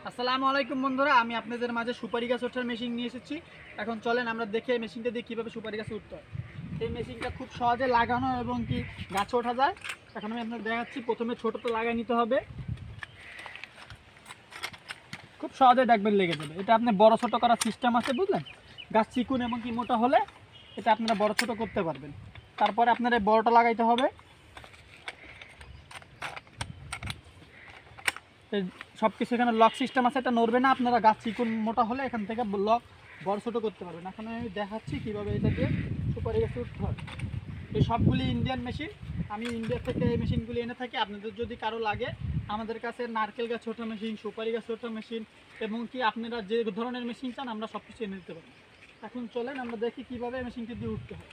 আসসালামু আলাইকুম বন্ধুরা, আমি আপনাদের মাঝে সুপারি গাছ ওঠার মেশিন নিয়ে এসেছি। এখন চলেন আমরা দেখে এই মেশিনটা দিয়ে কীভাবে সুপারি গাছ উঠতে হয়। এই মেশিনটা খুব সহজে লাগানো এবং কি গাছ ওঠা যায়। এখন আমি আপনাদের দেখাচ্ছি। প্রথমে ছোটোটা লাগাই নিতে হবে, খুব সহজে দেখবেন লেগে যাবে। এটা আপনি বড় ছোটো করার সিস্টেম আছে, বুঝলেন? গাছ চিকুন এবং কি মোটা হলে এটা আপনারা বড় ছোটো করতে পারবেন। তারপরে আপনার এই বড়টা লাগাইতে হবে। সব কিছু এখানে লক সিস্টেম আছে, এটা নড়বে না। আপনারা গাছ চিকুন মোটা হলে এখান থেকে লক বড় ছোটো করতে পারবেন। এখন আমি দেখাচ্ছি কীভাবে এটা দিয়ে সুপারি গাছ উঠতে হয়। এই সবগুলি ইন্ডিয়ান মেশিন, আমি ইন্ডিয়া থেকে এই মেশিনগুলি এনে থাকি। আপনাদের যদি কারো লাগে, আমাদের কাছে নারকেল গাছ ওঠা মেশিন, সুপারি গাছ ওঠা মেশিন এবং কি আপনারা যে ধরনের মেশিন চান আমরা সব কিছু এনে দিতে পারি। এখন চলেন আমরা দেখি কীভাবে এই মেশিনটি দিয়ে উঠতে হয়।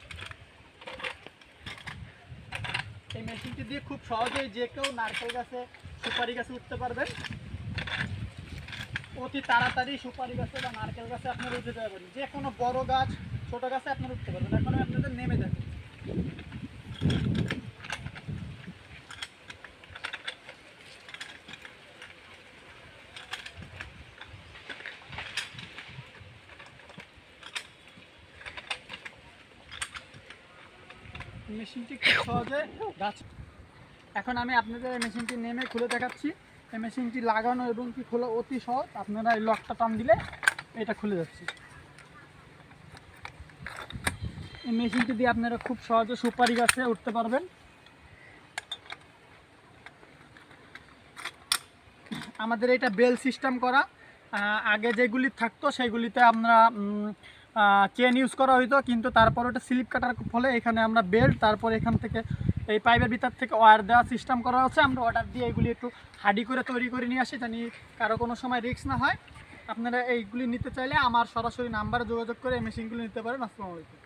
এই মেশিনটি দিয়ে খুব সহজেই যে কেউ নারকেল গাছে, সুপারি গাছে উঠতে পারবেন। অতি তাড়াতাড়ি সুপারি গাছে বা নারকেল গাছে আপনারা উঠে যেতে পারবেন। যে কোনো বড় গাছ, ছোট গাছে আপনারা উঠতে পারবেন। এখন আমি আপনাদের নেমে দেখেন। মেশিনটি খুব সহজে গাছ। এখন আমি আপনাদের এই মেশিনটি নেমে খুলে দেখাচ্ছি। এই মেশিনটি লাগানো এবং কি খোলা অতি সহজ। আপনারা এই লকটা টান দিলে এটা খুলে যাচ্ছে। এই মেশিনটি দিয়ে আপনারা খুব সহজে সুপারি গাছে উঠতে পারবেন। আমাদের এটা বেল সিস্টেম করা। আগে যেগুলি থাকতো সেগুলিতে আমরা চেন ইউজ করা হইতো, কিন্তু তারপর ওটা স্লিপ কাটার ফলে এখানে আমরা বেল্ট, তারপর এখান থেকে এই পাইপের ভিতর থেকে ওয়্যার দেওয়ার সিস্টেম করা হচ্ছে। আমরা অর্ডার দিয়ে এগুলি একটু হাডি করে তৈরি করে নিয়ে আসি, জানি কারো কোনো সময় রিস্ক না হয়। আপনারা এইগুলি নিতে চাইলে আমার সরাসরি নাম্বারে যোগাযোগ করে এই মেশিনগুলি নিতে পারেন। আসসালামু আলাইকুম।